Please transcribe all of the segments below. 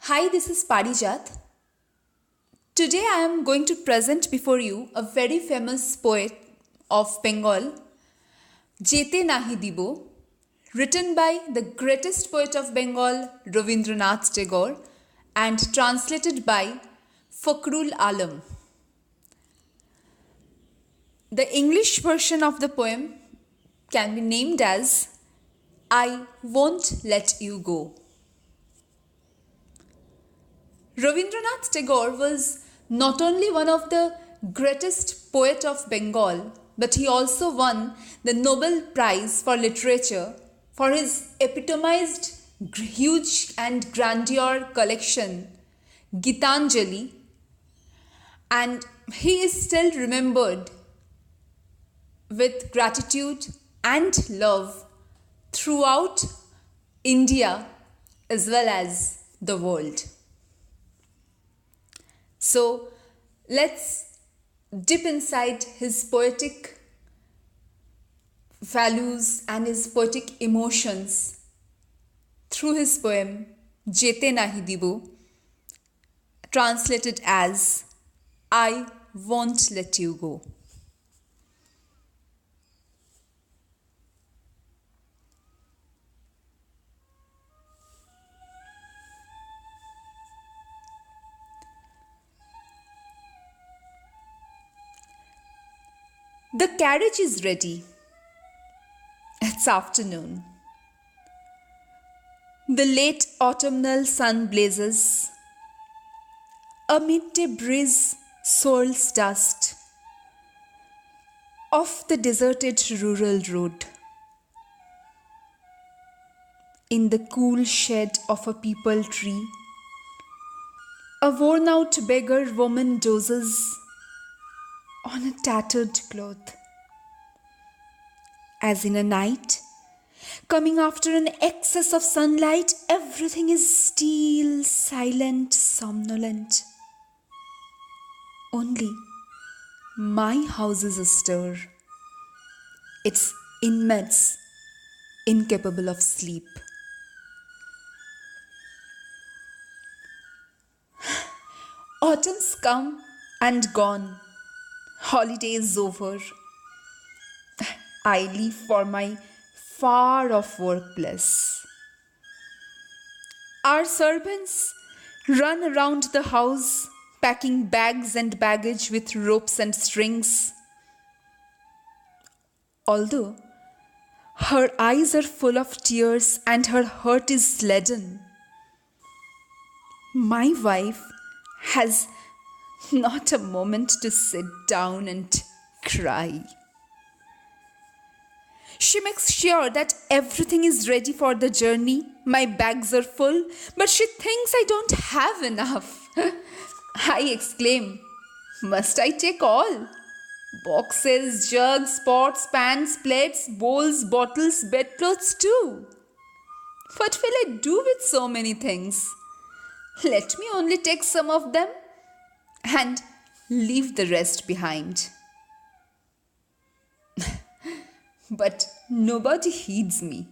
Hi, this is Parijat. Today I am going to present before you a very famous poet of Bengal, Jete Nahi Dibo, written by the greatest poet of Bengal, Rabindranath Tagore, and translated by Fakrul Alam. The English version of the poem can be named as I Won't Let You Go. Rabindranath Tagore was not only one of the greatest poet of Bengal, but he also won the Nobel Prize for Literature for his epitomized huge and grandeur collection, Gitanjali, and he is still remembered with gratitude and love throughout India as well as the world. So let's dip inside his poetic values and his poetic emotions through his poem Jete Nahi Dibo, translated as I Won't Let You Go. The carriage is ready. It's afternoon. The late autumnal sun blazes. A midday breeze swirls dust off the deserted rural road. In the cool shade of a peepal tree, a worn-out beggar woman dozes on a tattered cloth. As in a night, coming after an excess of sunlight, everything is still, silent, somnolent. Only my house is astir, its inmates incapable of sleep. Autumn's come and gone. Holiday is over. I leave for my far-off workplace. Our servants run around the house, packing bags and baggage with ropes and strings. Although her eyes are full of tears and her heart is leaden, my wife has not a moment to sit down and cry. She makes sure that everything is ready for the journey. My bags are full, but she thinks I don't have enough. I exclaim, must I take all? Boxes, jugs, pots, pans, plates, bowls, bottles, bedclothes too. What will I do with so many things? Let me only take some of them and leave the rest behind. But nobody heeds me.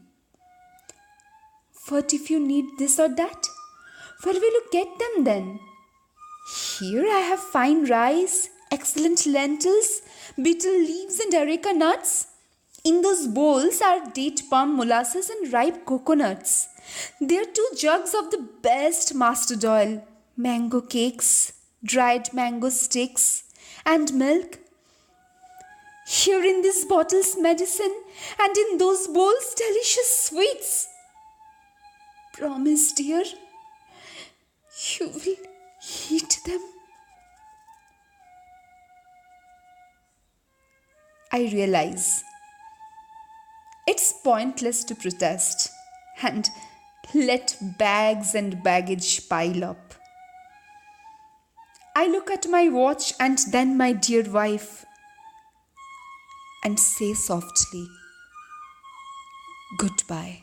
What if you need this or that? Where will you get them then? Here I have fine rice, excellent lentils, betel leaves and areca nuts. In those bowls are date palm molasses and ripe coconuts. There are 2 jugs of the best mustard oil, mango cakes, dried mango sticks, and milk. Here in these bottles medicine, and in those bowls delicious sweets. Promise, dear, you will eat them. I realize it's pointless to protest and let bags and baggage pile up. I look at my watch and then my dear wife and say softly, goodbye.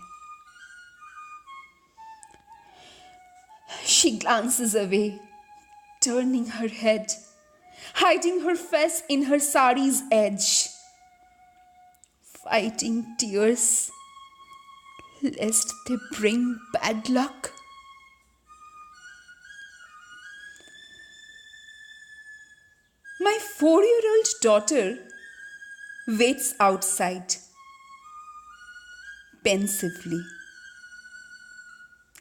She glances away, turning her head, hiding her face in her sari's edge, fighting tears lest they bring bad luck. 4-year-old daughter waits outside pensively.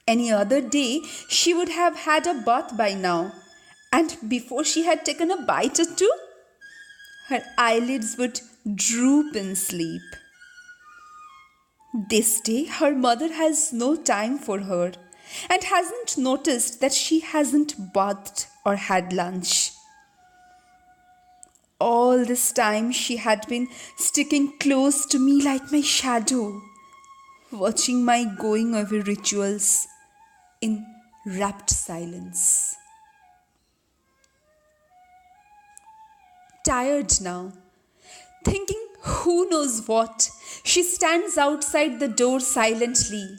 Any other day, she would have had a bath by now, and before she had taken a bite or two, her eyelids would droop in sleep. This day, her mother has no time for her and hasn't noticed that she hasn't bathed or had lunch. All this time, she had been sticking close to me like my shadow, watching my going away rituals in rapt silence. Tired now, thinking who knows what, she stands outside the door silently.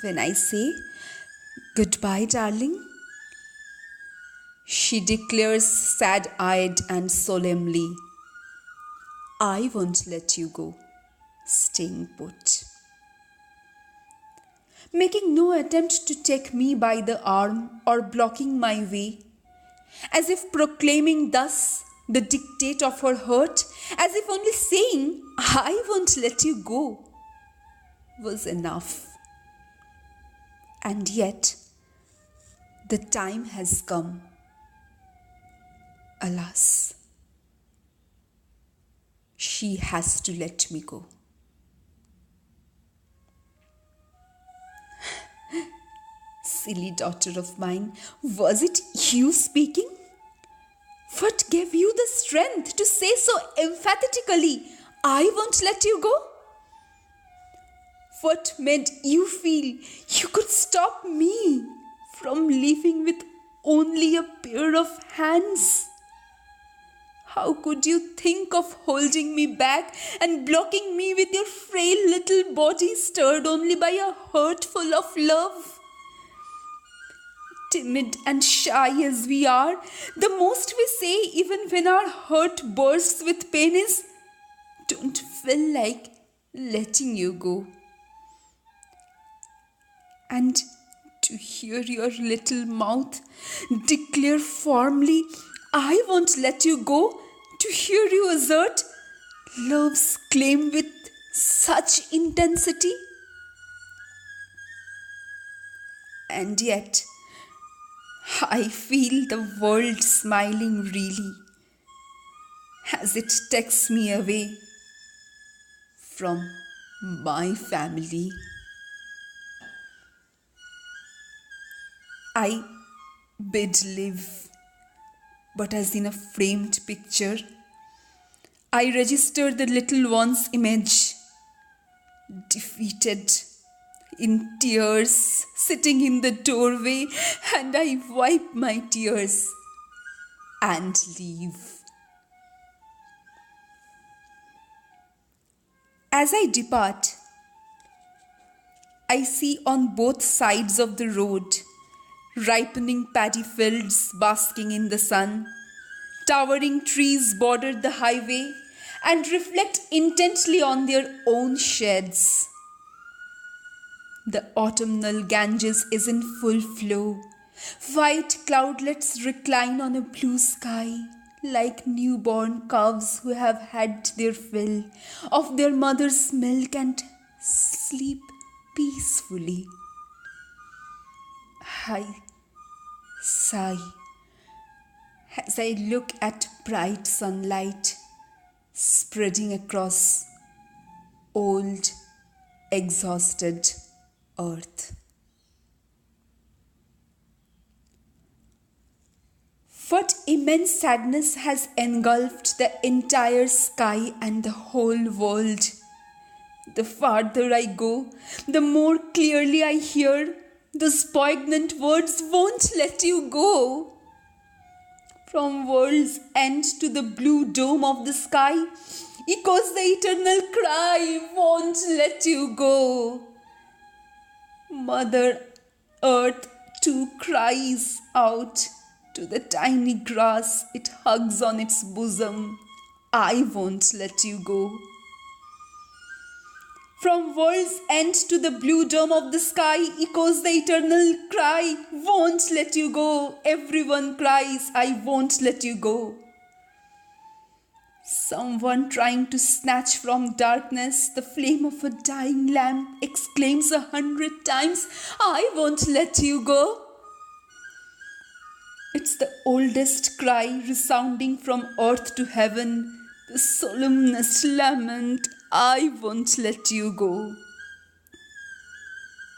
When I say, "Goodbye, darling," she declares sad-eyed and solemnly, "I won't let you go, staying put." Making no attempt to take me by the arm or blocking my way, as if proclaiming thus the dictate of her heart, as if only saying, "I won't let you go," was enough. And yet, the time has come. Alas, she has to let me go. Silly daughter of mine, was it you speaking? What gave you the strength to say so emphatically, "I won't let you go"? What made you feel you could stop me from leaving with only a pair of hands? How could you think of holding me back and blocking me with your frail little body stirred only by a heart full of love? Timid and shy as we are, the most we say even when our heart bursts with pain is, "Don't feel like letting you go." And to hear your little mouth declare firmly, "I won't let you go," to hear you assert love's claim with such intensity. And yet, I feel the world smiling really as it takes me away from my family. I bid live, but as in a framed picture, I register the little one's image, defeated, in tears, sitting in the doorway, and I wipe my tears and leave. As I depart, I see on both sides of the road ripening paddy fields basking in the sun, towering trees border the highway and reflect intently on their own sheds. The autumnal Ganges is in full flow. White cloudlets recline on a blue sky, like newborn calves who have had their fill of their mother's milk and sleep peacefully. I sigh as I look at bright sunlight spreading across old, exhausted earth. What immense sadness has engulfed the entire sky and the whole world. The farther I go, the more clearly I hear those poignant words, "Won't let you go." From world's end to the blue dome of the sky echoes the eternal cry, "Won't let you go." Mother Earth too cries out to the tiny grass it hugs on its bosom, "I won't let you go." From world's end to the blue dome of the sky echoes the eternal cry, won't let you go. Everyone cries, I won't let you go. Someone trying to snatch from darkness the flame of a dying lamp exclaims 100 times, I won't let you go. It's the oldest cry resounding from earth to heaven, the solemnest lament, I won't let you go.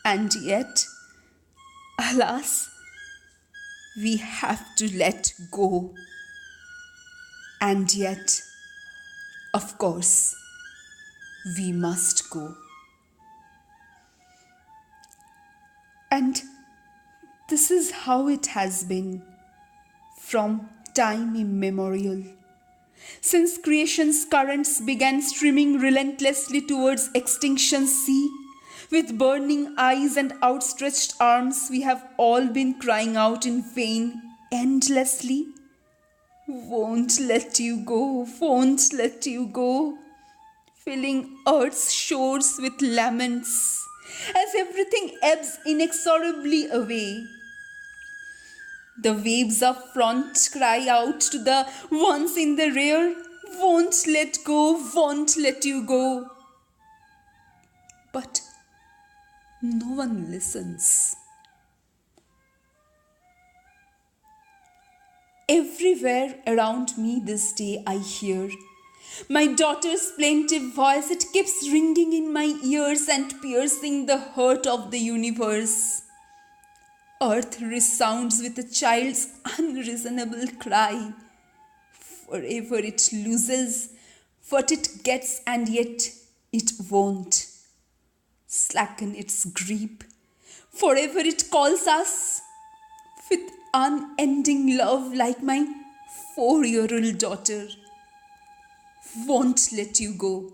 And yet, alas, we have to let go. And yet, of course, we must go. And this is how it has been from time immemorial. Since creation's currents began streaming relentlessly towards extinction's sea, with burning eyes and outstretched arms, we have all been crying out in vain, endlessly, won't let you go, won't let you go, filling earth's shores with laments, as everything ebbs inexorably away. The waves of front cry out to the ones in the rear, won't let go, won't let you go. But no one listens. Everywhere around me this day I hear my daughter's plaintive voice. It keeps ringing in my ears and piercing the heart of the universe. Earth resounds with a child's unreasonable cry. Forever it loses what it gets, and yet it won't slacken its grip. Forever it calls us with unending love, like my 4-year-old daughter. Won't let you go.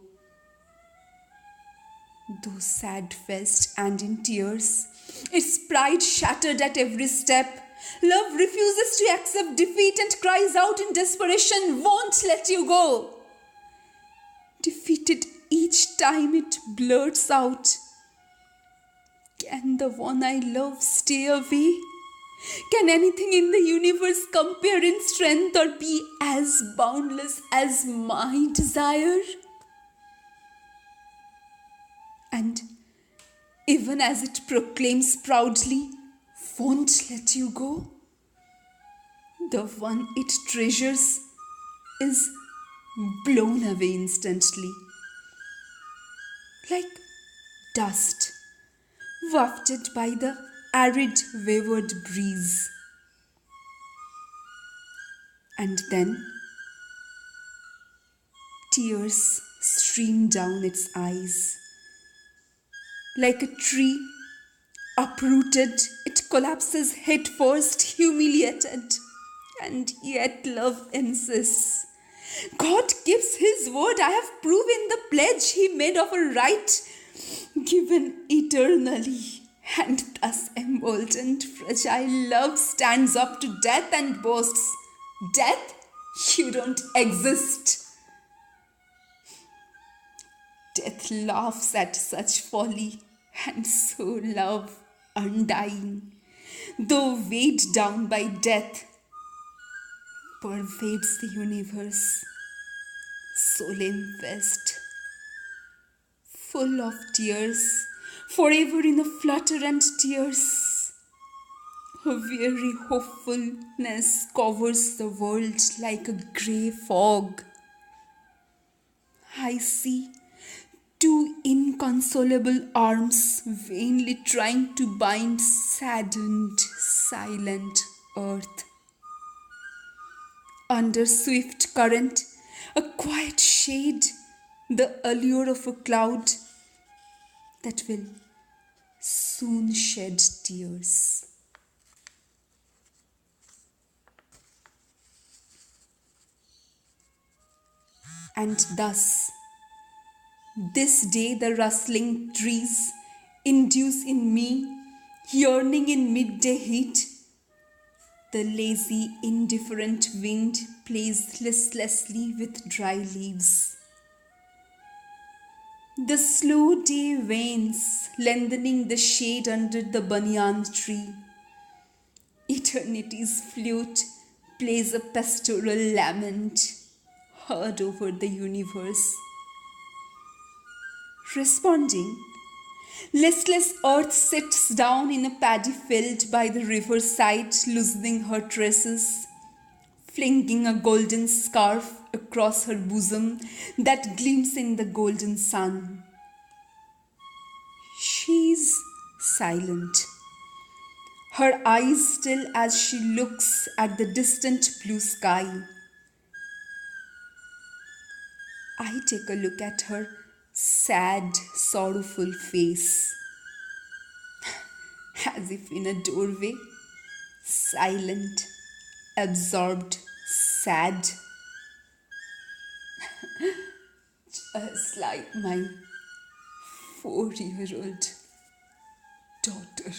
Though sad-faced and in tears, its pride shattered at every step, love refuses to accept defeat and cries out in desperation, won't let you go. Defeated each time, it blurts out, can the one I love stay away? Can anything in the universe compare in strength or be as boundless as my desire? And even as it proclaims proudly, won't let you go, the one it treasures is blown away instantly, like dust wafted by the arid wayward breeze. And then tears stream down its eyes. Like a tree uprooted, it collapses headfirst, humiliated. And yet love insists. God gives His word. I have proven the pledge He made of a right given eternally. And thus emboldened, fragile love stands up to death and boasts, death, you don't exist. Death laughs at such folly, and so love, undying, though weighed down by death, pervades the universe, solemn fest, full of tears, forever in a flutter and tears. A weary hopefulness covers the world like a grey fog. I see two inconsolable arms vainly trying to bind saddened, silent earth. Under swift current, a quiet shade, the allure of a cloud that will soon shed tears. And thus, this day the rustling trees induce in me, yearning in midday heat. The lazy, indifferent wind plays listlessly with dry leaves. The slow day wanes, lengthening the shade under the banyan tree. Eternity's flute plays a pastoral lament, heard over the universe. Responding, listless earth sits down in a paddy field by the riverside, loosening her tresses, flinging a golden scarf across her bosom that gleams in the golden sun. She's silent, her eyes still as she looks at the distant blue sky. I take a look at her sad, sorrowful face, as if in a doorway, silent, absorbed, sad, just like my 4-year-old daughter.